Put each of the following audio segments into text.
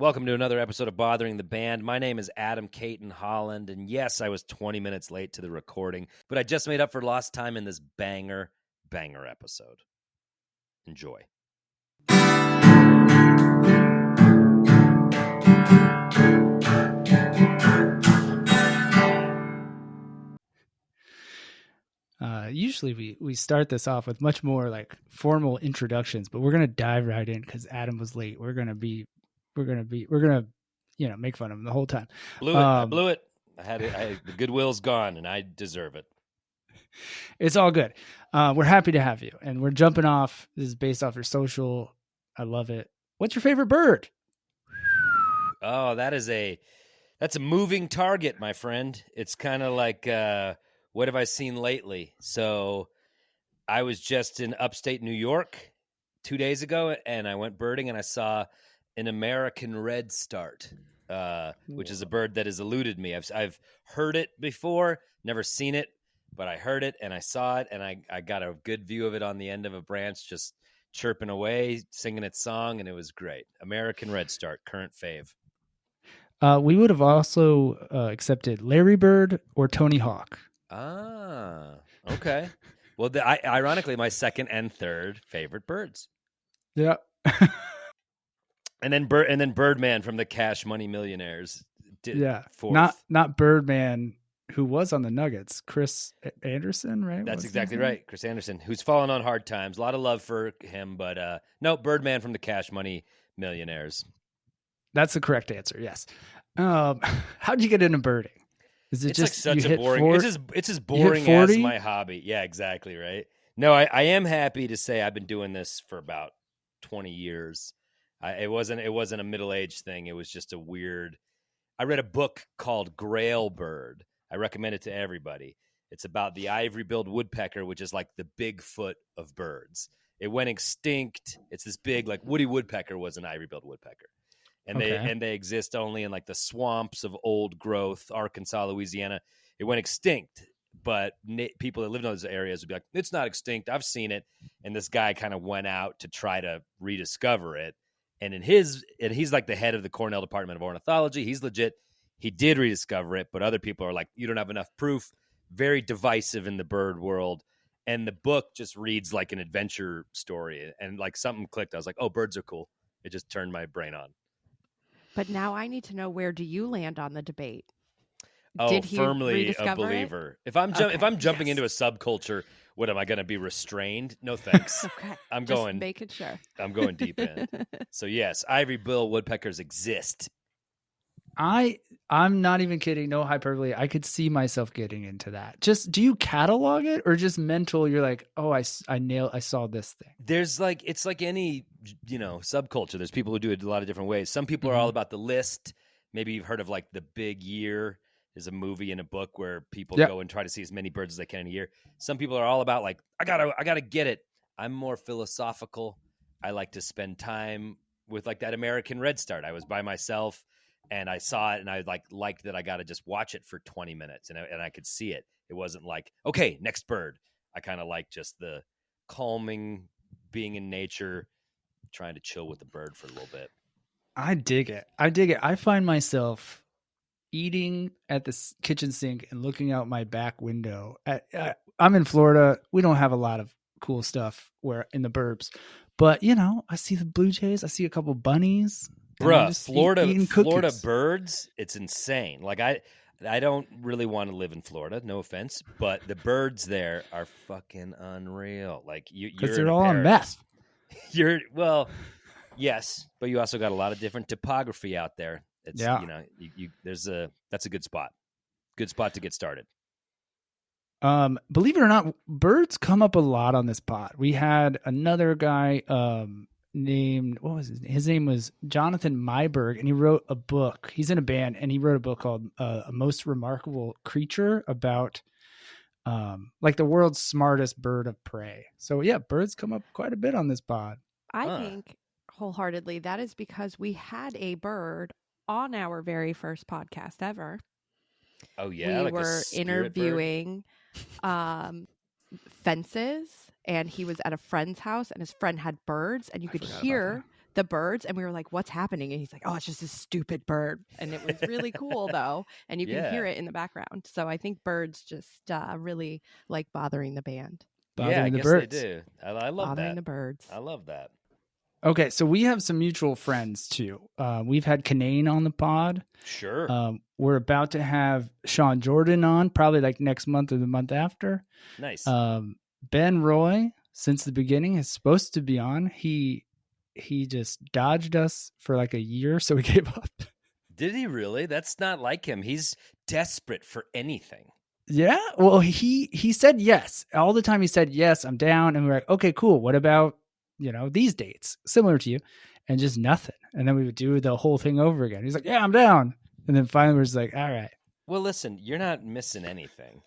Welcome to another episode of Bothering the Band. My name is Adam Cayton-Holland, and yes, I was 20 minutes late to the recording, but I just made up for lost time in this banger episode. Enjoy. Usually we start this off with much more like formal introductions, but we're gonna dive right in because Adam was late. We're gonna make fun of him the whole time. I blew it. The goodwill's gone, and I deserve it. It's all good. We're happy to have you, and we're jumping off. This is based off your social. I love it. What's your favorite bird? Oh, that's a moving target, my friend. It's kind of like what have I seen lately? So I was just in upstate New York 2 days ago, and I went birding, and I saw an American redstart, which is a bird that has eluded me. I've heard it before, never seen it, but I heard it, and I saw it, and I got a good view of it on the end of a branch, just chirping away, singing its song, and it was great. American redstart, current fave. We would have also accepted Larry Bird or Tony Hawk. Ah, okay. Well, ironically, my second and third favorite birds. Yeah. and then Birdman from the Cash Money Millionaires. Fourth. Not Birdman, who was on the Nuggets. Chris Anderson, right? That's exactly right. Chris Anderson, who's fallen on hard times. A lot of love for him, but no, Birdman from the Cash Money Millionaires. That's the correct answer. Yes. How'd you get into birding? Is it it's just like such a boring? It's as boring as my hobby. Yeah, exactly right. No, I am happy to say I've been doing this for about 20 years. It wasn't a middle-aged thing. It was just a weird. I read a book called Grail Bird. I recommend it to everybody. It's about the ivory-billed woodpecker, which is like the Bigfoot of birds. It went extinct. It's this big, like Woody Woodpecker was an ivory-billed woodpecker. And they exist only in like the swamps of old growth, Arkansas, Louisiana. It went extinct, but people that lived in those areas would be like, it's not extinct. I've seen it. And this guy kind of went out to try to rediscover it. And he's like the head of the Cornell Department of Ornithology. He's legit. He did rediscover it, but other people are like, you don't have enough proof. Very divisive in the bird world. And the book just reads like an adventure story. And like something clicked. I was like, oh, birds are cool. It just turned my brain on. But now I need to know, where do you land on the debate? Oh, Did he firmly a believer. If I'm jumping into a subculture, what am I going to be restrained? No thanks. Okay. I'm just going making sure. I'm going deep in. So yes, ivory-billed woodpeckers exist. I'm not even kidding. No hyperbole. I could see myself getting into that. Just, do you catalog it or just mental? You're like, oh, I saw this thing. There's like, it's like any, subculture. There's people who do it a lot of different ways. Some people are all about the list. Maybe you've heard of like The Big Year is a movie and a book where people go and try to see as many birds as they can in a year. Some people are all about like, I gotta get it. I'm more philosophical. I like to spend time with like that American redstart. I was by myself. And I saw it, and I liked that I got to just watch it for 20 minutes, and I could see it. It wasn't like, okay, next bird. I kind of like just the calming, being in nature, trying to chill with the bird for a little bit. I dig it. I find myself eating at the kitchen sink and looking out my back window. I'm in Florida. We don't have a lot of cool stuff in the burbs, but I see the blue jays. I see a couple bunnies. Bruh, Florida birds, it's insane. Like I don't really want to live in Florida, no offense, but the birds there are fucking unreal. Like you're because they're all on meth. Yes, but you also got a lot of different topography out there. It's that's a good spot. Good spot to get started. Believe it or not, birds come up a lot on this pod. We had another guy named, what was his name? His name was Jonathan Myberg, and he wrote a book. He's in a band, and he wrote a book called A Most Remarkable Creature about like the world's smartest bird of prey. So yeah, birds come up quite a bit on this pod. I think wholeheartedly that is because we had a bird on our very first podcast ever. Oh yeah, we were interviewing fences, and he was at a friend's house, and his friend had birds, and you could hear the birds, and we were like, what's happening? And he's like, oh, it's just a stupid bird. And it was really cool though, and you can hear it in the background. So I think birds just really like bothering the band. Bothering I the guess birds. they do. I love bothering that. the birds. I love that. Okay, so we have some mutual friends too. We've had Kanane on the pod. Sure. We're about to have Sean Jordan on, probably like next month or the month after. Nice. Ben Roy, since the beginning, is supposed to be on. He just dodged us for like a year, so we gave up. Did he really? That's not like him. He's desperate for anything. Yeah. Well, he said yes. All the time he said, yes, I'm down. And we're like, okay, cool. What about, these dates? Similar to you. And just nothing. And then we would do the whole thing over again. He's like, yeah, I'm down. And then finally we're just like, all right. Well, listen, you're not missing anything.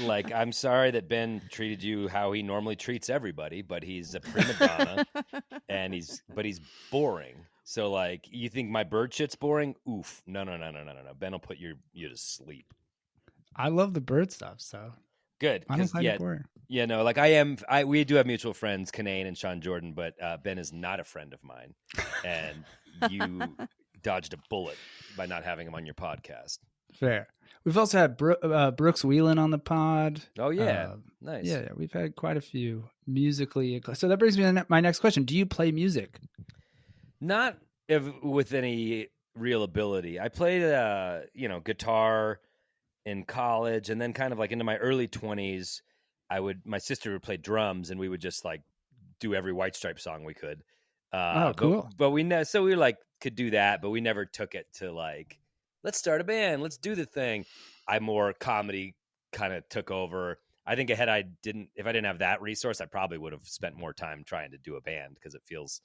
Like, I'm sorry that Ben treated you how he normally treats everybody, but he's a prima donna and he's boring. So like, you think my bird shit's boring? Oof. No. Ben will put you to sleep. I love the bird stuff, so good. I don't find it boring. Yeah, no, like we do have mutual friends, Kanane and Sean Jordan, but Ben is not a friend of mine. And you dodged a bullet by not having him on your podcast. Fair. We've also had Brooks Whelan on the pod. Oh, yeah. Nice. Yeah, we've had quite a few musically. So that brings me to my next question. Do you play music? Not with any real ability. I played, guitar in college, and then kind of like into my early 20s, my sister would play drums, and we would just like do every White Stripes song we could. Cool. But we like could do that, but we never took it to like, let's start a band, let's do the thing. I more comedy kind of took over. I think if I didn't have that resource, I probably would have spent more time trying to do a band, because it feels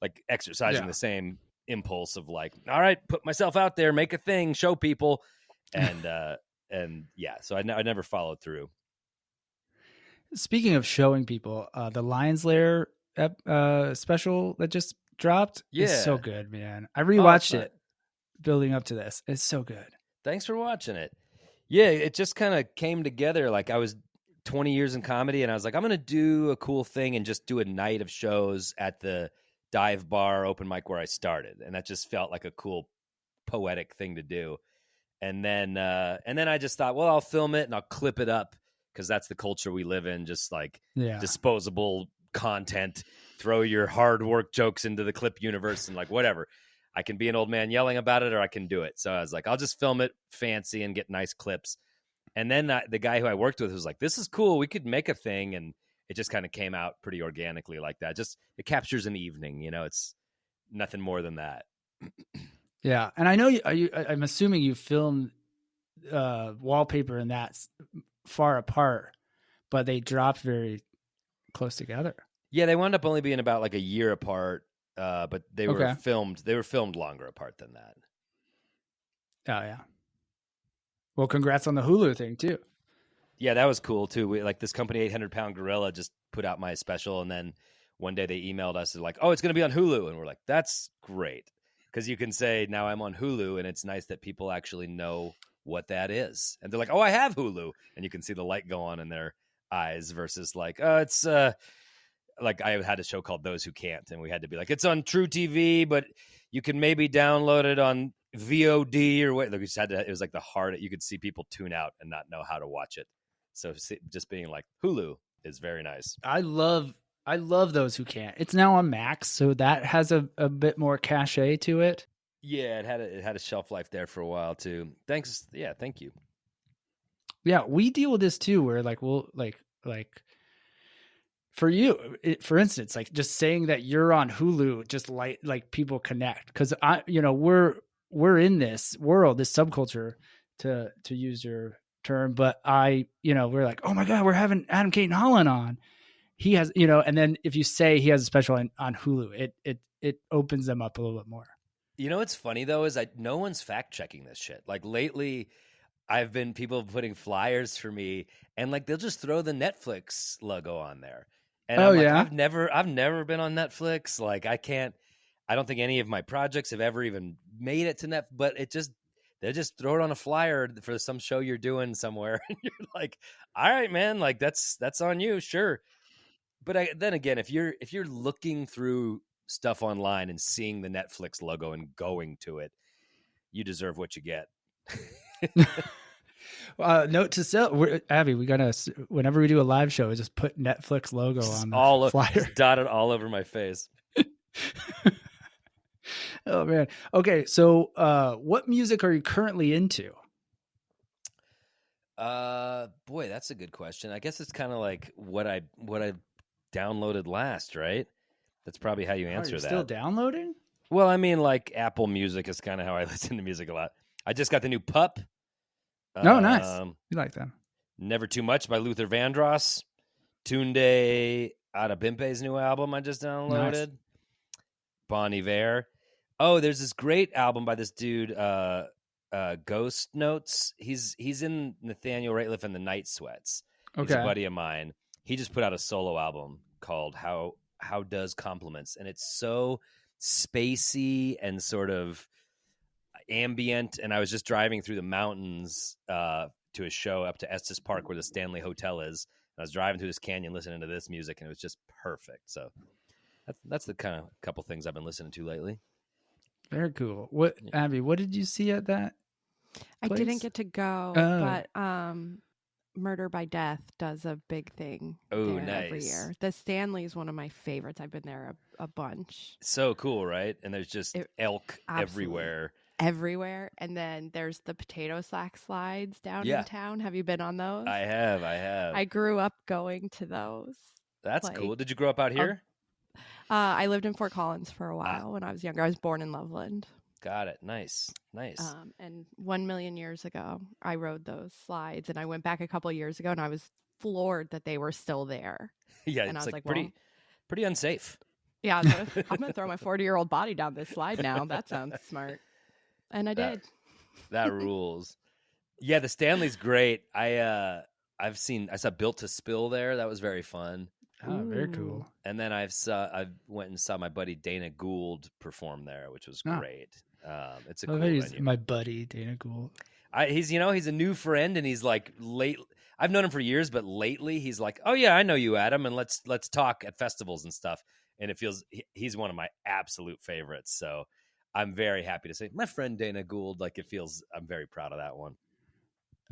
like exercising the same impulse of like, all right, put myself out there, make a thing, show people. And so I never followed through. Speaking of showing people, the Lion's Lair special that just dropped is so good, man. I rewatched it building up to this. It's so good. Thanks for watching it. Yeah, it just kind of came together. Like, I was 20 years in comedy, and I was like, I'm going to do a cool thing and just do a night of shows at the dive bar open mic where I started. And that just felt like a cool poetic thing to do. And then I just thought, well, I'll film it and I'll clip it up, because that's the culture we live in. Just like disposable content, throw your hard work jokes into the clip universe, and like, whatever. I can be an old man yelling about it, or I can do it. So I was like, I'll just film it fancy and get nice clips. And then the guy who I worked with was like, this is cool. We could make a thing. And it just kind of came out pretty organically like that. Just, it captures an evening, it's nothing more than that. Yeah. And I know I'm assuming you filmed wallpaper and that far apart, but they dropped very close together. Yeah, they wound up only being about like a year apart, but they were filmed longer apart than that. Oh yeah. Well, congrats on the Hulu thing too. Yeah, that was cool too. This company 800 Pound Gorilla just put out my special, and then one day they emailed us and like, oh, it's going to be on Hulu, and we're like, that's great, because you can say now I'm on Hulu, and it's nice that people actually know what that is, and they're like, oh, I have Hulu, and you can see the light go on in their eyes, versus like, oh, it's like I had a show called Those Who Can't, and we had to be like, it's on True TV, but you can maybe download it on VOD or what. Like, we just had to, it was like the hard, you could see people tune out and not know how to watch it. So just being like, Hulu is very nice. I love Those Who Can't. It's now on Max, so that has a bit more cachet to it. Yeah, it had a shelf life there for a while too. Thanks. Yeah, thank you. Yeah, we deal with this too, where like we'll like for you, for instance, like just saying that you're on Hulu, just like people connect, because we're in this world, this subculture, to use your term, but we're like, oh my god, we're having Adam Cayton-Holland on. He has, and then if you say he has a special on Hulu, it opens them up a little bit more. What's funny though is no one's fact checking this shit. Like lately, I've been people putting flyers for me, and like they'll just throw the Netflix logo on there. And I'm like, I've never been on Netflix. Like I don't think any of my projects have ever even made it to Netflix, but they just throw it on a flyer for some show you're doing somewhere. And you're like, all right, man, like that's on you. Sure. But then again, if you're looking through stuff online and seeing the Netflix logo and going to it, you deserve what you get. Note to self, Abby, we gotta, whenever we do a live show, just put Netflix logo on the flyer. Just dot it all over my face. Oh man. Okay, so what music are you currently into? Boy, that's a good question. I guess it's kind of like what I downloaded last, right? That's probably how you answer that. Still downloading? Well, I mean, like Apple Music is kind of how I listen to music a lot. I just got the new Pup. Oh, nice. You like them? Never Too Much by Luther Vandross. Tunde Adebimpe's new album I just downloaded. Nice. Bon Iver. Oh, there's this great album by this dude, Ghost Notes. He's in Nathaniel Rateliff and the Night Sweats. Okay. He's a buddy of mine. He just put out a solo album called How Does Compliments, and it's so spacey and sort of ambient. And I was just driving through the mountains to a show up to Estes Park where the Stanley Hotel is. And I was driving through this canyon listening to this music, and it was just perfect. So that's the kind of couple things I've been listening to lately. Very cool. Abby, what did you see at that place? I didn't get to go, but Murder by Death does a big thing every year. The Stanley is one of my favorites. I've been there a bunch. So cool, right? And there's just elk everywhere. Everywhere. And then there's the potato sack slides down in town. Have you been on those? I have. I grew up going to those. That's cool. Did you grow up out here? I lived in Fort Collins for a while when I was younger. I was born in Loveland. Got it. Nice. And 1 million years ago, I rode those slides, and I went back a couple years ago, and I was floored that they were still there. Yeah, and it's like pretty unsafe. Yeah, I'm going to throw my 40-year-old body down this slide now. That sounds smart. And I did. That rules. Yeah, the Stanley's great. I saw Built to Spill there. That was very fun. Oh, very cool. And then I went and saw my buddy Dana Gould perform there, which was great. It's a cool venue. My buddy Dana Gould. He's a new friend, and he's like late. I've known him for years, but lately he's like, oh yeah, I know you, Adam, and let's talk at festivals and stuff. And it feels he's one of my absolute favorites. So I'm very happy to say my friend Dana Gould. Like I'm very proud of that one.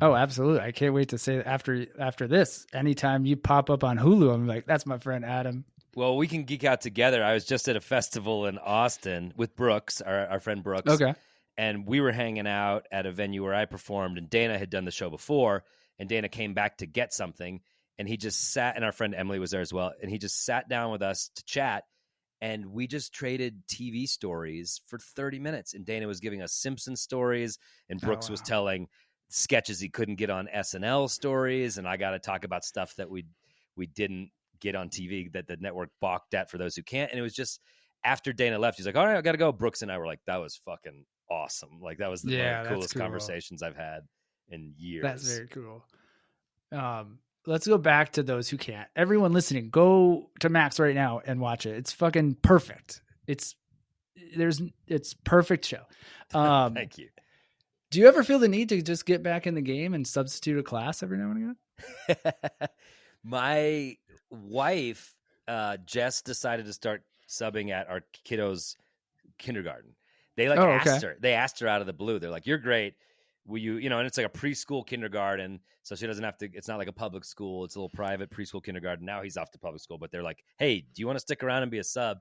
Oh, absolutely. I can't wait to say after this, anytime you pop up on Hulu, I'm like, that's my friend Adam. Well, we can geek out together. I was just at a festival in Austin with Brooks, our friend Brooks. Okay. And we were hanging out at a venue where I performed, and Dana had done the show before, and Dana came back to get something, and he just sat, and our friend Emily was there as well, and he just sat down with us to chat, and we just traded TV stories for 30 minutes, and Dana was giving us Simpsons stories, and Brooks was telling sketches he couldn't get on SNL stories, and I got to talk about stuff that we didn't get on TV that the network balked at for those who can't. And it was just after Dana left, he's like, all right, I got to go. Brooks and I were like, that was fucking awesome. Like that was one of the coolest conversations I've had in years. That's very cool. Let's go back to those who can't. Everyone listening, go to Max right now and watch it. It's fucking perfect. It's perfect show. Thank you. Do you ever feel the need to just get back in the game and substitute a class every now and again? My wife, Jess, decided to start subbing at our kiddos' kindergarten. They asked her. They asked her out of the blue. They're like, "You're great. Will you?" And it's like a preschool kindergarten, so she doesn't have to. It's not like a public school. It's a little private preschool kindergarten. Now he's off to public school, but they're like, "Hey, do you want to stick around and be a sub?"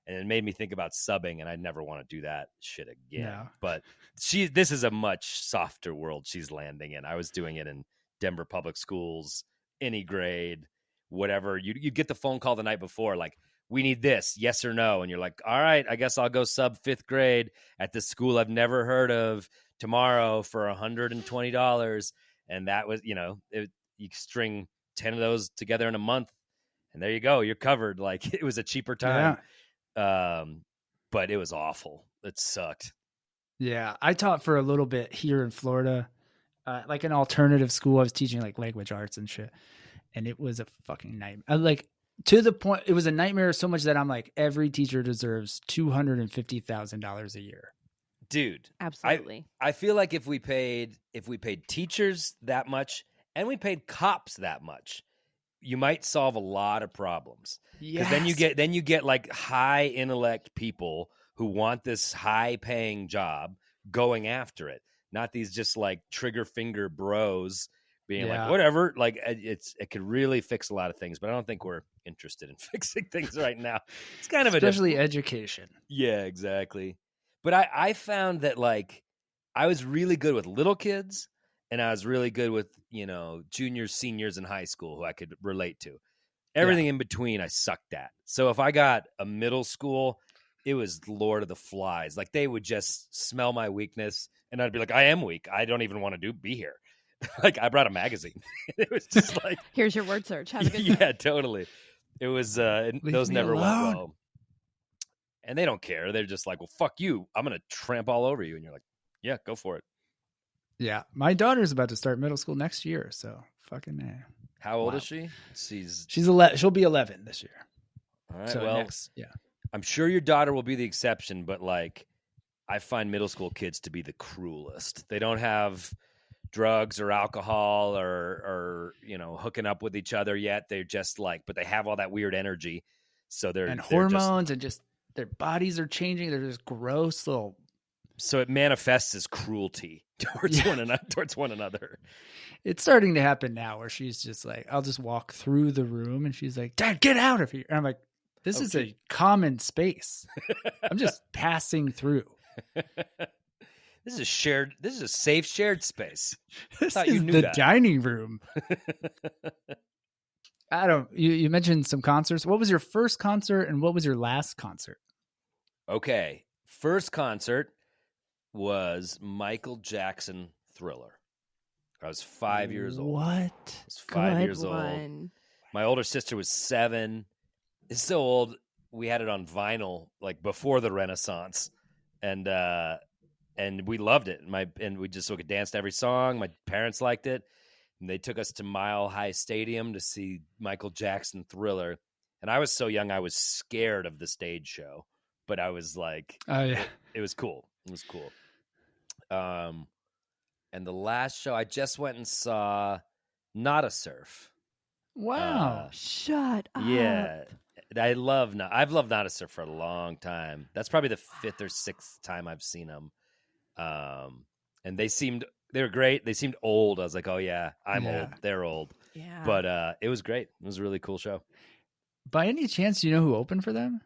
And it made me think about subbing, and I never want to do that shit again. No. But this is a much softer world she's landing in. I was doing it in Denver public schools, any grade, whatever. You'd get the phone call the night before, like, we need this, yes or no. And you're like, all right, I guess I'll go sub 5th grade at this school I've never heard of tomorrow for $120. And that was, you string 10 of those together in a month, and there you go. You're covered. Like, it was a cheaper time. Yeah. But it was awful. It sucked. Yeah. I taught for a little bit here in Florida, like an alternative school. I was teaching like language arts and shit. And it was a fucking nightmare. To the point, it was a nightmare so much that I'm like, every teacher deserves $250,000 a year. Dude, absolutely. I feel like if we paid teachers that much and we paid cops that much, you might solve a lot of problems. Yes. Because then you get like high intellect people who want this high paying job going after it, not these just like trigger finger bros being like whatever. Like it could really fix a lot of things, but I don't think we're interested in fixing things right now. It's kind of especially education. Yeah, exactly. But I found that like I was really good with little kids, and I was really good with, juniors, seniors in high school who I could relate to. Everything in between I sucked at. So if I got a middle school, it was Lord of the Flies. Like they would just smell my weakness, and I'd be like, I am weak. I don't even want to be here. Like I brought a magazine. It was just like, here's your word search. Have a good day. Yeah, totally. It was those never went well. And they don't care. They're just like, well, fuck you. I'm going to tramp all over you. And you're like, yeah, go for it. Yeah. My daughter's about to start middle school next year. So fucking How old is she? She's 11. She'll be 11 this year. All right. So well, yeah. I'm sure your daughter will be the exception, but like I find middle school kids to be the cruelest. They don't have drugs or alcohol or hooking up with each other yet. They're just like, but they have all that weird energy. So they're hormones and just their bodies are changing. They're just gross little. So it manifests as cruelty towards one another. It's starting to happen now where she's just like, I'll just walk through the room and she's like, Dad, get out of here. And I'm like, this is a common space. I'm just passing through. This is a safe shared space. This is the dining room. Adam, you mentioned some concerts. What was your first concert and what was your last concert? Okay. First concert was Michael Jackson Thriller. I was 5 years old. What? I was 5 years old. My older sister was 7. It's so old. We had it on vinyl, like before the Renaissance. And we loved it. And we could dance to every song. My parents liked it. And they took us to Mile High Stadium to see Michael Jackson Thriller. And I was so young, I was scared of the stage show. But I was like, oh, yeah. It was cool. It was cool. And the last show, I just went and saw Not a Surf. Wow. Shut up. Yeah. I've loved Not a Surf for a long time. That's probably the 5th or 6th time I've seen them. And they were great. They seemed old. I was like, oh yeah, I'm old. They're old. Yeah. But it was great. It was a really cool show. By any chance, do you know who opened for them?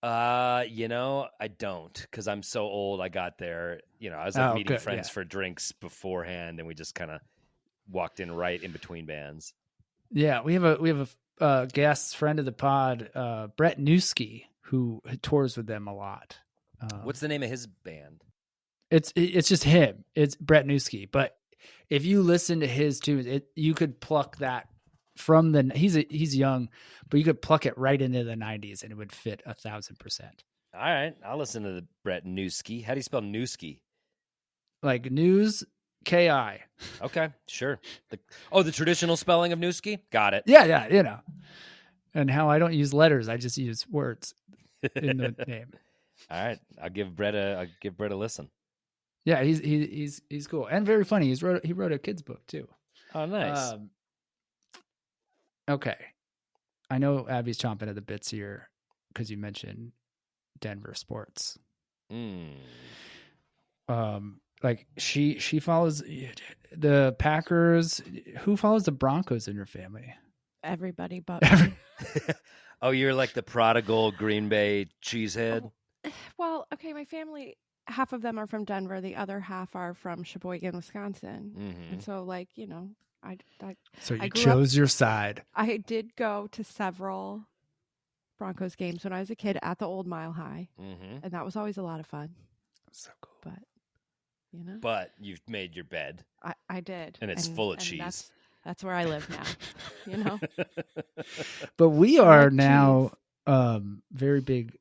I don't, because I'm so old. I got there, I was like meeting friends for drinks beforehand, and we just kind of walked in right in between bands. Yeah, we have a guest friend of the pod, Brett Newski, who tours with them a lot. What's the name of his band? It's just him. It's Brett Newski. But if you listen to his tunes, you could pluck that from he's young, but you could pluck it right into the 90s and it would fit 1,000%. All right, I'll listen to the Brett Newski. How do you spell Newski? Like news, K-I. Okay, sure. The traditional spelling of Newski? Got it. Yeah, And how I don't use letters, I just use words in the name. All right, I'll give Brett a listen. Yeah, he's cool and very funny. He wrote a kid's book too. Oh, nice. Okay, I know Abby's chomping at the bits here because you mentioned Denver sports. Like she follows the Packers. Who follows the Broncos in your family? Everybody but me. Oh, you're like the prodigal Green Bay cheesehead? Well, okay, my family, half of them are from Denver. The other half are from Sheboygan, Wisconsin. Mm-hmm. And so, so you chose your side. I did go to several Broncos games when I was a kid at the old Mile High. Mm-hmm. And that was always a lot of fun. So cool. But you've made your bed. I did. And it's full of cheese. That's where I live now, But we are now very big,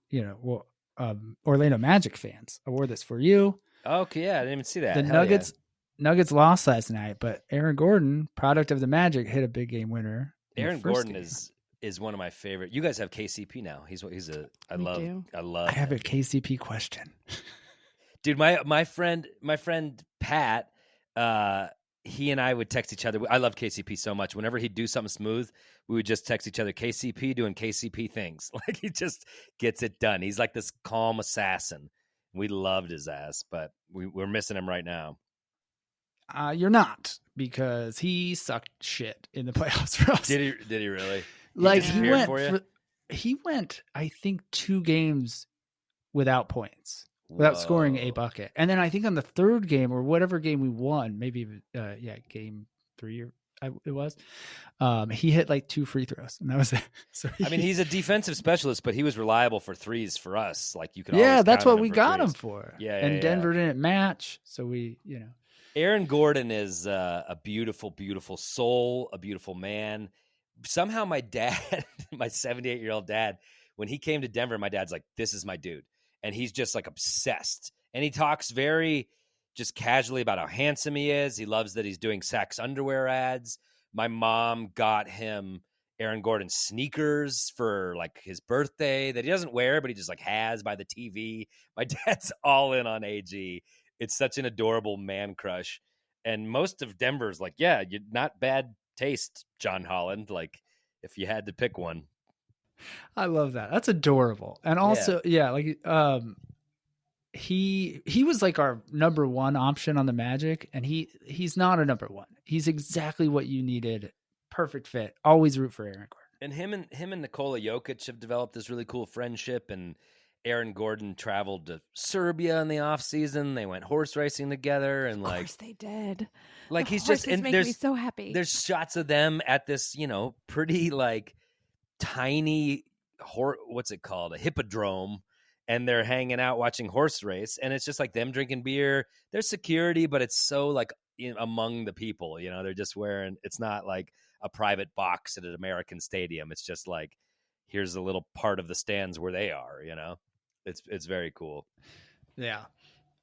Orlando Magic fans. I wore this for you. Okay, yeah, I didn't even see that. The Nuggets lost last night, but Aaron Gordon, product of the Magic, hit a big game winner. Aaron Gordon is one of my favorite. You guys have KCP now. I have a KCP question. Dude, my friend Pat, he and I would text each other. I love KCP so much. Whenever he'd do something smooth, we would just text each other, KCP doing KCP things. Like, he just gets it done. He's like this calm assassin. We loved his ass, but we're missing him right now. You're not, because he sucked shit in the playoffs for us. Did he really? Like, he went, I think, 2 games without points, without scoring a bucket. And then I think on the 3rd game, or whatever game we won, maybe game 3 it was, he hit like 2 free throws, and that was it. So he's a defensive specialist, but he was reliable for threes for us. Like, you can that's what we got him for. And Denver didn't match, so we, Aaron Gordon is a beautiful, beautiful soul, a beautiful man. Somehow my dad, my 78-year-old dad, when he came to Denver, my dad's like, this is my dude. And he's just like obsessed. And he talks very just casually about how handsome he is. He loves that he's doing Saks underwear ads. My mom got him Aaron Gordon sneakers for like his birthday that he doesn't wear, but he just like has by the TV. My dad's all in on AG. It's such an adorable man crush. And most of Denver's like, yeah, you're not bad taste, John Holland. Like, if you had to pick one. I love that. That's adorable. And also, he was like our number 1 option on the Magic, and he's not a number 1. He's exactly what you needed. Perfect fit. Always root for Aaron Gordon. And him and Nikola Jokic have developed this really cool friendship, and Aaron Gordon traveled to Serbia in the off season. They went horse racing together, and of course they did. Like, the he's just, and make me so happy. There's shots of them at this, pretty like tiny what's it called, a hippodrome, and they're hanging out watching horse race, and it's just like them drinking beer. There's security, but it's so like among the people. They're just wearing. It's not like a private box at an American stadium. It's just like, here's a little part of the stands where they are. It's very cool. Yeah.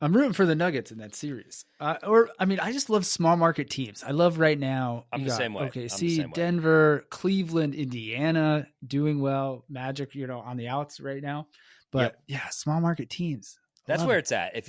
I'm rooting for the Nuggets in that series. I just love small market teams. I love right now. I'm the same way. OKC, Denver, Cleveland, Indiana doing well. Magic, on the outs right now. But small market teams. That's where it's at. I've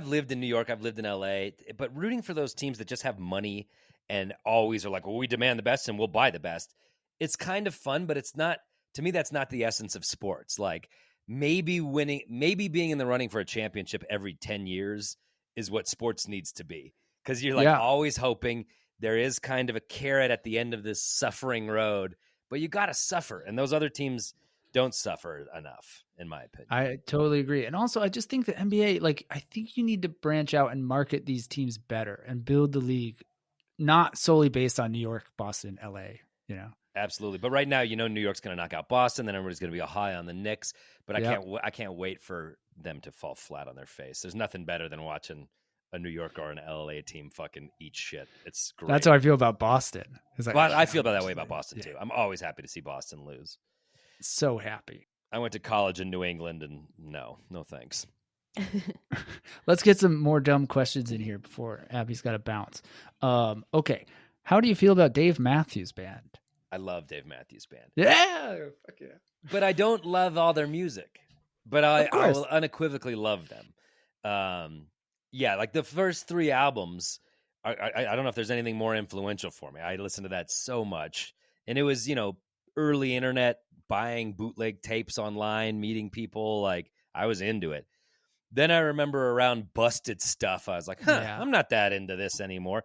lived in New York, I've lived in LA, but rooting for those teams that just have money and always are like, well, we demand the best and we'll buy the best. It's kind of fun, but it's not. To me, that's not the essence of sports. Like, maybe being in the running for a championship every 10 years is what sports needs to be. Because you're like always hoping there is kind of a carrot at the end of this suffering road, but you got to suffer. And those other teams don't suffer enough, in my opinion. I totally agree. And also, I just think the NBA, I think you need to branch out and market these teams better and build the league, not solely based on New York, Boston, LA, Absolutely. But right now, New York's going to knock out Boston, then everybody's going to be high on the Knicks. But I can't wait for them to fall flat on their face. There's nothing better than watching a New York or an LA team fucking eat shit. It's great. That's how I feel about Boston. I feel that way about Boston too. I'm always happy to see Boston lose. So happy. I went to college in New England, and no thanks. Let's get some more dumb questions in here before Abby's got to bounce. Okay. How do you feel about Dave Matthews Band? I love Dave Matthews Band. Yeah. Fuck yeah. But I don't love all their music. But I will unequivocally love them. Like the first 3 albums, I don't know if there's anything more influential for me. I listened to that so much. And it was, early internet, buying bootleg tapes online, meeting people. Like, I was into it. Then I remember around Busted Stuff, I was like, I'm not that into this anymore.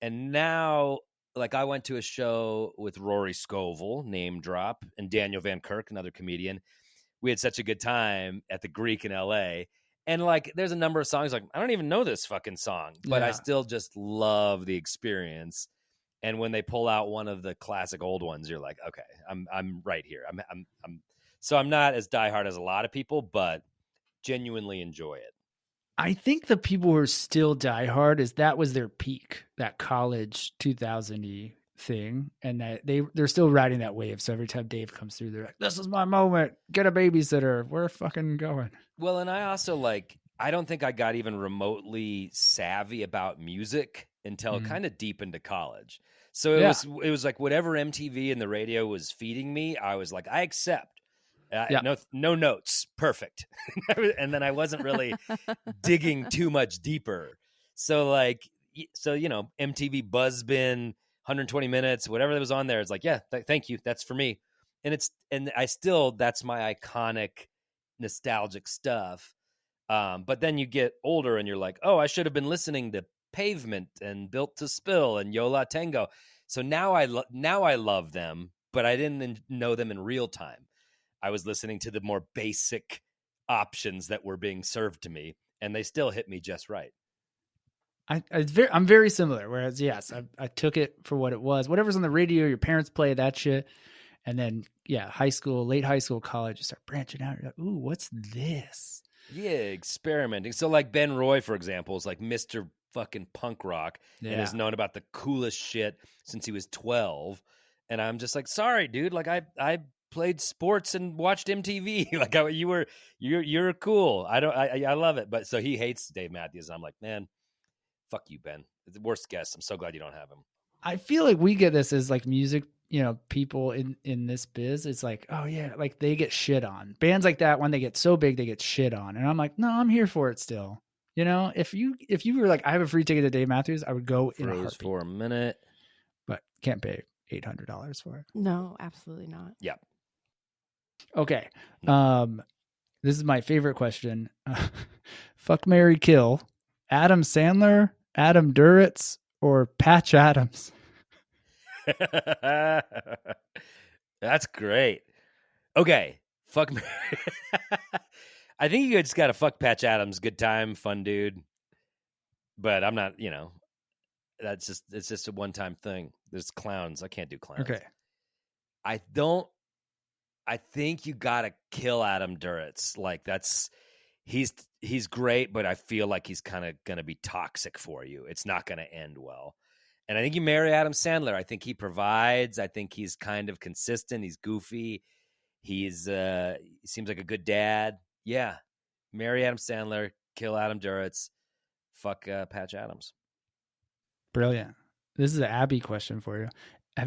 And now, like, I went to a show with Rory Scovel, name drop, and Daniel Van Kirk, another comedian. We had such a good time at the Greek in LA. And like, there's a number of songs like, I don't even know this fucking song, but I still just love the experience. And when they pull out one of the classic old ones, you're like, okay, I'm right here. So I'm not as diehard as a lot of people, but genuinely enjoy it. I think the people who are still diehard that was their peak, that college 2000-y thing, and that they're still riding that wave. So every time Dave comes through, they're like, "This is my moment. Get a babysitter. We're fucking going." Well, and I also I don't think I got even remotely savvy about music until kind of deep into college. So it was like whatever MTV and the radio was feeding me, I was like, I accept. No notes. Perfect. And then I wasn't really digging too much deeper. So like, MTV Buzzbin, 120 minutes, whatever that was on there. It's like, yeah, thank you. That's for me. And that's my iconic, nostalgic stuff. But then you get older and you're like, oh, I should have been listening to Pavement and Built to Spill and Yo La Tengo. So now I love them, but I didn't know them in real time. I was listening to the more basic options that were being served to me, and they still hit me just right. I'm very similar. Whereas, yes, I took it for what it was. Whatever's on the radio, your parents play that shit. And then, high school, late high school, college, you start branching out. You're like, ooh, what's this? Yeah, experimenting. So like Ben Roy, for example, is like Mr. fucking punk rock and has known about the coolest shit since he was 12. And I'm just like, sorry, dude. Like I played sports and watched MTV. Like you're cool. I love it. But so he hates Dave Matthews. And I'm like, man, fuck you, Ben. It's the worst guest. I'm so glad you don't have him. I feel like we get this as like music, people in this biz. It's like, oh yeah, like they get shit on. Bands like that, when they get so big, they get shit on. And I'm like, no, I'm here for it still. If you were like, I have a free ticket to Dave Matthews, I would go in a heartbeat. For a minute. But can't pay $800 for it. No, absolutely not. Yeah. Okay. This is my favorite question. Fuck, marry, kill. Adam Sandler, Adam Duritz, or Patch Adams? That's great. Okay. Fuck. I think you just got to fuck Patch Adams. Good time, fun dude. But I'm not, it's just a one-time thing. There's clowns. I can't do clowns. Okay. I think you got to kill Adam Duritz. Like he's great, but I feel like he's kind of going to be toxic for you. It's not going to end well. And I think you marry Adam Sandler. I think he provides. I think he's kind of consistent. He's goofy. He seems like a good dad. Yeah. Marry Adam Sandler, kill Adam Duritz, fuck Patch Adams. Brilliant. This is an Abby question for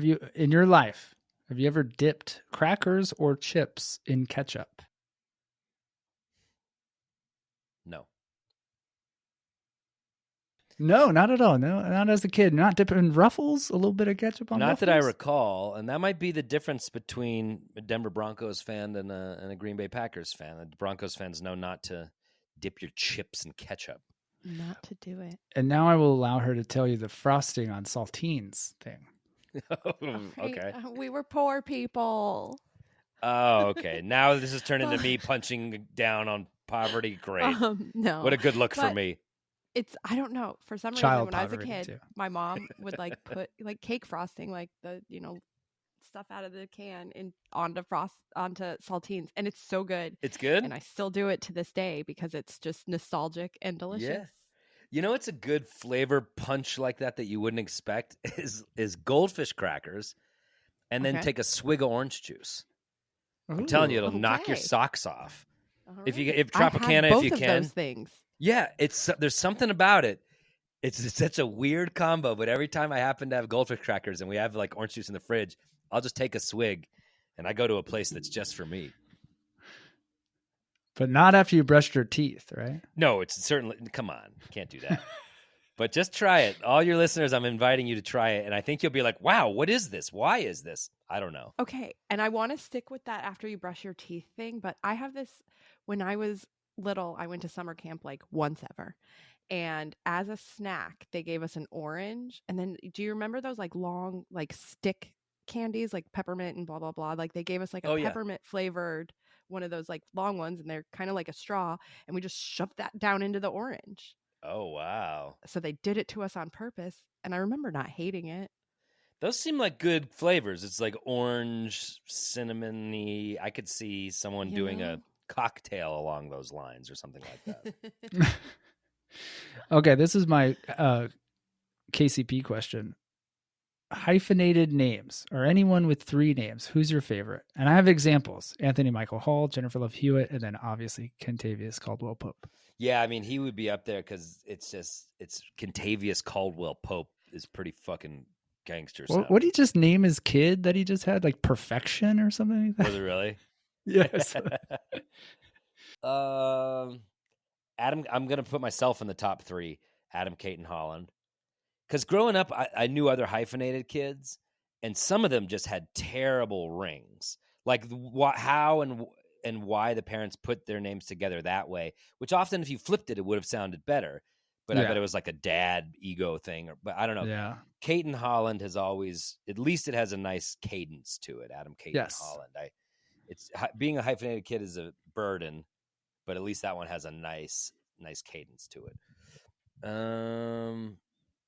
you. In your life, have you ever dipped crackers or chips in ketchup? No, not at all. No, not as a kid. Not dipping Ruffles, a little bit of ketchup on Ruffles? Not that I recall. And that might be the difference between a Denver Broncos fan and a Green Bay Packers fan. The Broncos fans know not to dip your chips in ketchup. Not to do it. And now I will allow her to tell you the frosting on saltines thing. Okay. We were poor people. Oh, okay. Now this has turned into me punching down on poverty. Great. No. What a good look for me. I don't know. For some reason, when I was a kid, my mom would like put like cake frosting, like the, stuff out of the can onto saltines. And it's so good. It's good. And I still do it to this day because it's just nostalgic and delicious. Yeah. It's a good flavor punch like that you wouldn't expect is goldfish crackers and then take a swig of orange juice. Ooh, I'm telling you, it'll knock your socks off. Right. If Tropicana, if you can. Both of those things. Yeah, there's something about it. It's such a weird combo, but every time I happen to have goldfish crackers and we have like orange juice in the fridge, I'll just take a swig and I go to a place that's just for me. But not after you brushed your teeth, right? No, it's certainly, come on, can't do that. But just try it. All your listeners, I'm inviting you to try it. And I think you'll be like, wow, what is this? Why is this? I don't know. Okay. And I want to stick with that after you brush your teeth thing. But I have this, when I was little, I went to summer camp like once ever. And as a snack, they gave us an orange. And then do you remember those like long, like stick candies, like peppermint and blah, blah, blah? Like they gave us like a peppermint flavored one of those like long ones. And they're kind of like a straw. And we just shoved that down into the orange. Oh, wow. So they did it to us on purpose. And I remember not hating it. Those seem like good flavors. It's like orange, cinnamony. I could see someone doing a cocktail along those lines or something like that. Okay, this is my KCP question. Hyphenated names, or anyone with 3 names, who's your favorite? And I have examples. Anthony Michael Hall, Jennifer Love Hewitt, and then obviously Kentavious Caldwell Pope. Yeah, I mean, he would be up there because it's Kentavious Caldwell Pope is pretty fucking gangster. What did he just name his kid that he just had? Like Perfection or something like that? Was it really? Yes. Adam, I'm going to put myself in the top 3. Adam Cayton-Holland. Because growing up, I knew other hyphenated kids, and some of them just had terrible rings. Like how and why the parents put their names together that way, which often if you flipped it, it would have sounded better. But I bet it was like a dad ego thing. But I don't know. Yeah. Cayton-Holland has always, at least it has a nice cadence to it. Adam Cayton-Holland. It's being a hyphenated kid is a burden, but at least that one has a nice cadence to it.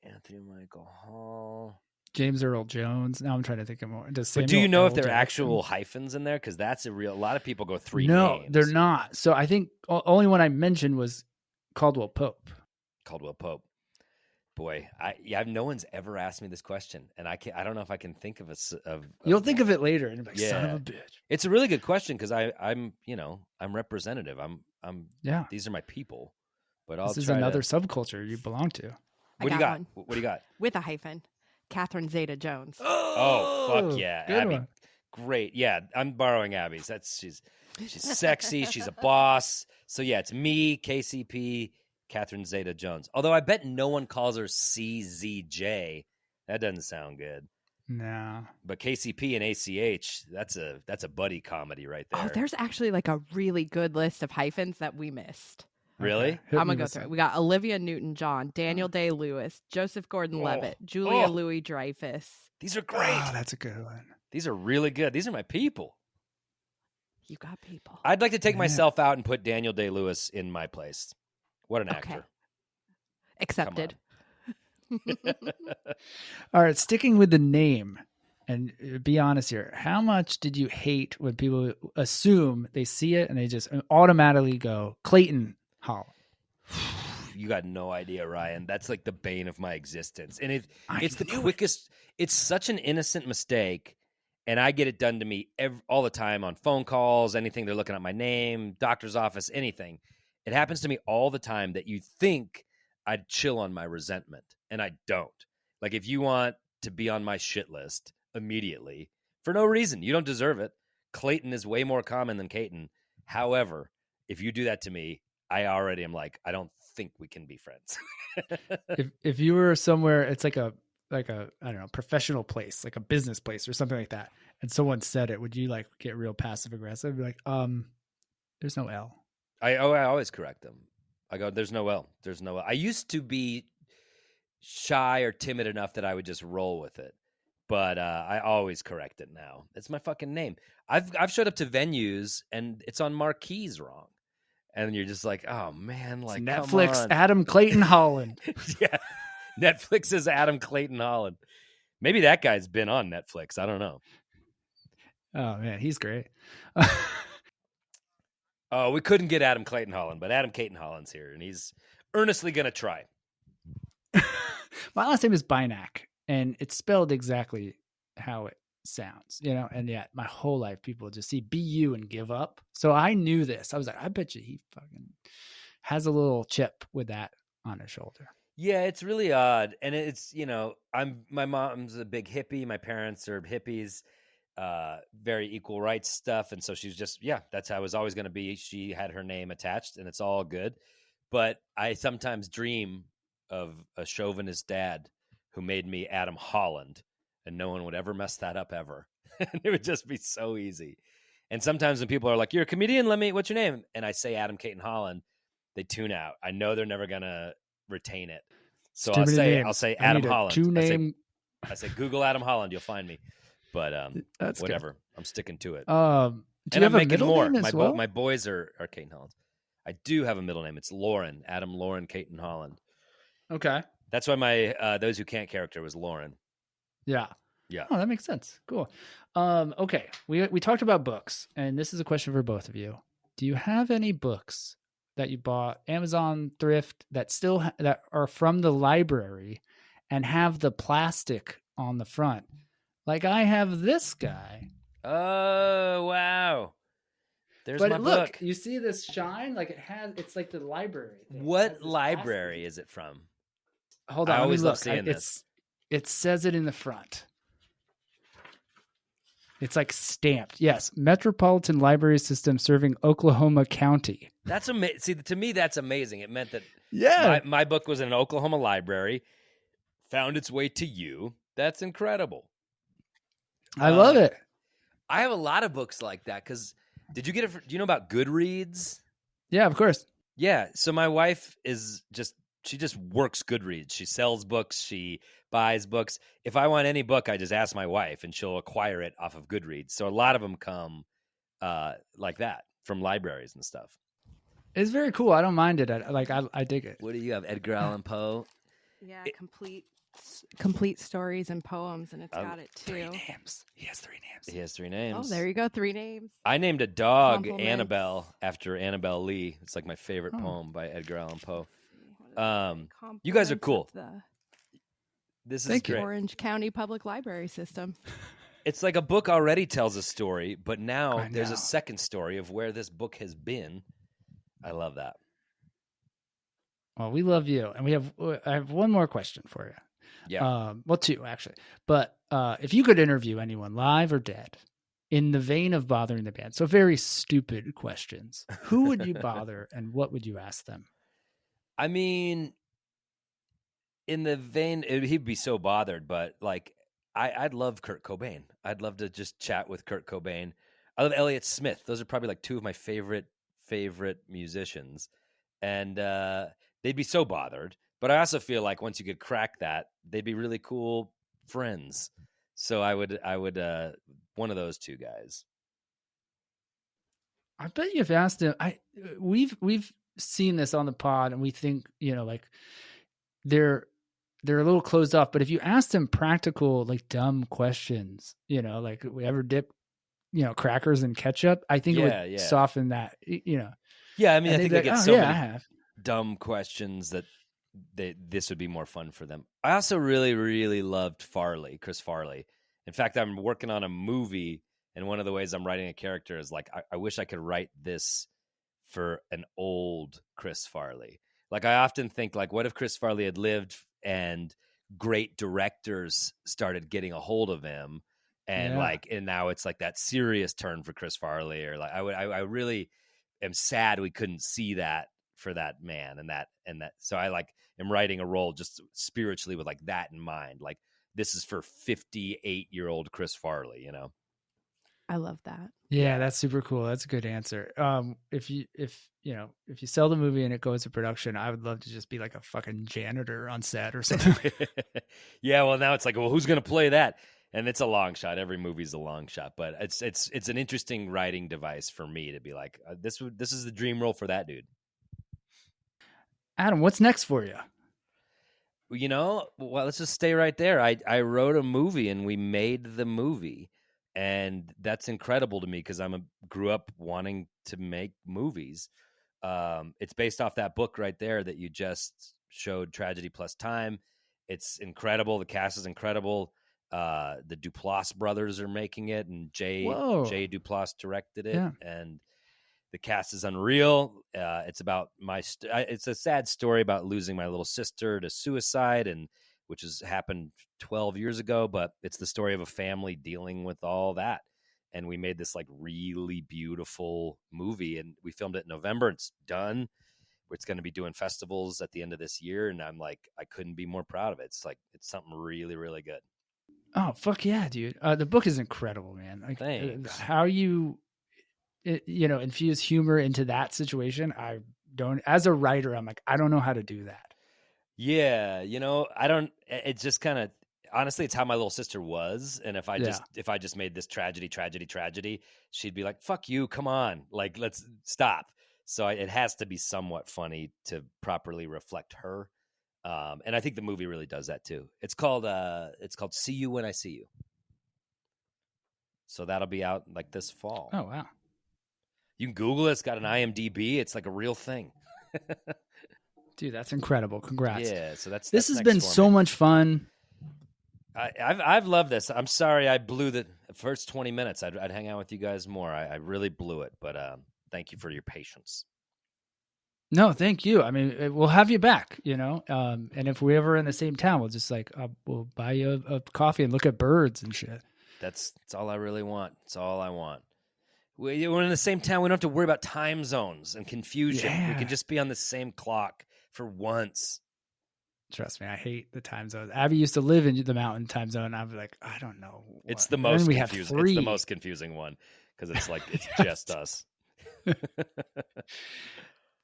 Anthony Michael Hall. James Earl Jones. Now I'm trying to think of more. But do you know if there are actual hyphens in there? Because that's a lot of people go 3 names. No, they're not. So I think only one I mentioned was Caldwell Pope. Caldwell Pope. Boy, no one's ever asked me this question, and I don't know if I can think of You'll think of it later, and be like, son of a bitch. It's a really good question because I'm representative. These are my people. But this is another subculture you belong to. What do you got? What do you got? With a hyphen, Catherine Zeta-Jones. Oh fuck yeah, good Abby, one. Great. Yeah, I'm borrowing Abby's. She's sexy. She's a boss. So yeah, it's me, KCP. Catherine Zeta-Jones. Although I bet no one calls her CZJ. That doesn't sound good. No. But KCP and ACH, that's a buddy comedy right there. Oh, there's actually like a really good list of hyphens that we missed. Really? Okay. I'm going to go through it. We got Olivia Newton-John, Daniel Day-Lewis, Joseph Gordon-Levitt, Julia Louis-Dreyfus. These are great. Oh, that's a good one. These are really good. These are my people. You got people. I'd like to take myself out and put Daniel Day-Lewis in my place. What an actor. Accepted. All right, sticking with the name, and be honest here. How much did you hate when people assume they see it and they just automatically go Clayton-Holland? You got no idea, Ryan. That's like the bane of my existence. And it's the quickest. It's such an innocent mistake. And I get it done to me all the time on phone calls, anything. They're looking at my name, doctor's office, anything. It happens to me all the time that you think I'd chill on my resentment, and I don't. Like, if you want to be on my shit list immediately, for no reason, you don't deserve it. Clayton is way more common than Cayton. However, if you do that to me, I already am like, I don't think we can be friends. if you were somewhere, it's like a I don't know, professional place, like a business place or something like that, and someone said it, would you like get real passive aggressive? Be like, there's no L. I always correct them. I go, there's no L. There's no L. I used to be shy or timid enough that I would just roll with it. But I always correct it now. It's my fucking name. I've showed up to venues and it's on marquees wrong. And you're just like, oh man, like it's Netflix, Adam Clayton-Holland. Yeah. Netflix is Adam Clayton-Holland. Maybe that guy's been on Netflix. I don't know. Oh man, he's great. Oh, we couldn't get Adam Clayton-Holland, but Adam Cayton-Holland's here, and he's earnestly going to try. My last name is Bynack, and it's spelled exactly how it sounds, and yet my whole life people just see BU and give up. So I knew this. I was like, I bet you he fucking has a little chip with that on his shoulder. Yeah, it's really odd. And it's, my mom's a big hippie. My parents are hippies. Very equal rights stuff, and so she's just that's how it was always going to be. She had her name attached, and it's all good. But I sometimes dream of a chauvinist dad who made me Adam Holland, and no one would ever mess that up ever. And it would just be so easy. And sometimes when people are like, "You're a comedian, what's your name?" and I say Adam Cayton-Holland, they tune out. I know they're never gonna retain it, so I'll say Adam Holland. I say Google Adam Holland, you'll find me. But that's whatever. Good. I'm sticking to it. Do you have I'm a middle name as well? My boys are Cayton-Holland. I do have a middle name. It's Lauren. Adam Lauren Cayton-Holland. Okay. That's why my Those Who Can't character was Lauren. Yeah. Yeah. Oh, that makes sense. Cool. Okay. We talked about books, and this is a question for both of you. Do you have any books that you bought Amazon thrift that that are from the library and have the plastic on the front? Like I have this guy. Oh, wow. There's my book. Look, you see this shine? Like it's like the library thing. What library is it from? Hold on. I always love seeing this. It says it in the front. It's like stamped. Yes, Metropolitan Library System serving Oklahoma County. That's amazing. See, to me, that's amazing. It meant that my book was in an Oklahoma library, found its way to you. That's incredible. I love it. I have a lot of books like that because did you get it? Do you know about Goodreads? Yeah, of course. Yeah. So my wife she just works Goodreads. She sells books. She buys books. If I want any book, I just ask my wife and she'll acquire it off of Goodreads. So a lot of them come like that from libraries and stuff. It's very cool. I don't mind it. I dig it. What do you have? Edgar Allan Poe? Yeah, complete stories and poems, and it's got it too. 3 names. He has 3 names. He has 3 names. Oh, there you go. 3 names. I named a dog Annabelle after Annabelle Lee. It's like my favorite poem by Edgar Allan Poe. You guys are cool. This is great. Orange County Public Library System. It's like a book already tells a story, but now there's a second story of where this book has been. I love that. Well, we love you, and I have one more question for you. Yeah. Well, 2 actually. But if you could interview anyone, live or dead, in the vein of bothering the band, so very stupid questions, who would you bother, and what would you ask them? I mean, in the vein, he'd be so bothered, but like, I'd love Kurt Cobain. I'd love to just chat with Kurt Cobain. I love Elliott Smith. Those are probably like 2 of my favorite musicians, and they'd be so bothered. But I also feel like once you could crack that, they'd be really cool friends. So I would one of those 2 guys. I bet you've asked him. We've seen this on the pod, and we think like they're a little closed off. But if you ask them practical, like dumb questions, like we ever dip, crackers in ketchup, I think it would soften that. Yeah, I mean, I think they get I have dumb questions that this would be more fun for them. I also really, really loved Chris Farley. In fact, I'm working on a movie, and one of the ways I'm writing a character is like, I wish I could write this for an old Chris Farley. Like, I often think, like, what if Chris Farley had lived and great directors started getting a hold of him, and and now it's like that serious turn for Chris Farley, or like I really am sad we couldn't see that for that man, and that so I like am writing a role just spiritually with like that in mind. Like, this is for 58-year-old Chris Farley, I love that. Yeah, that's super cool. That's a good answer. If you sell the movie and it goes to production, I would love to just be like a fucking janitor on set or something. Yeah, well, now it's like, well, who's going to play that? And it's a long shot. Every movie's a long shot, but it's an interesting writing device for me to be like, this is the dream role for that dude. Adam, what's next for you? Well, let's just stay right there. I wrote a movie and we made the movie. And that's incredible to me because grew up wanting to make movies. It's based off that book right there that you just showed, Tragedy Plus Time. It's incredible. The cast is incredible. The Duplass brothers are making it, and Jay Duplass directed it, and the cast is unreal. It's about it's a sad story about losing my little sister to suicide, and which has happened 12 years ago, but it's the story of a family dealing with all that. And we made this like really beautiful movie, and we filmed it in November. It's done. It's going to be doing festivals at the end of this year. And I'm like, I couldn't be more proud of it. It's something really, really good. Oh, fuck yeah, dude. The book is incredible, man. Like, thanks. How you, infuse humor into that situation. I don't, as a writer, I'm like, I don't know how to do that. Yeah. I don't, it's just kind of, honestly, it's how my little sister was. And if I just made this tragedy, she'd be like, fuck you. Come on. Like, let's stop. So it has to be somewhat funny to properly reflect her. And I think the movie really does that too. It's called See You When I See You. So that'll be out like this fall. Oh, wow. You can Google it. It's got an IMDb. It's like a real thing. Dude, that's incredible. Congrats. Yeah. So this has been so much fun. I've loved this. I'm sorry I blew the first 20 minutes. I'd hang out with you guys more. I really blew it, but thank you for your patience. No, thank you. I mean, we'll have you back, and if we're ever in the same town, we'll just we'll buy you a coffee and look at birds and shit. That's all I really want. That's all I want. We're in the same town. We don't have to worry about time zones and confusion. Yeah. We can just be on the same clock for once. Trust me, I hate the time zones. Abby used to live in the mountain time zone. I'm like, I don't know. It's the most confusing. It's the most confusing one because it's like it's just us.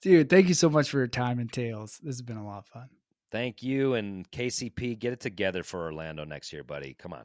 Dude, thank you so much for your time and tales. This has been a lot of fun. Thank you, and KCP, get it together for Orlando next year, buddy. Come on.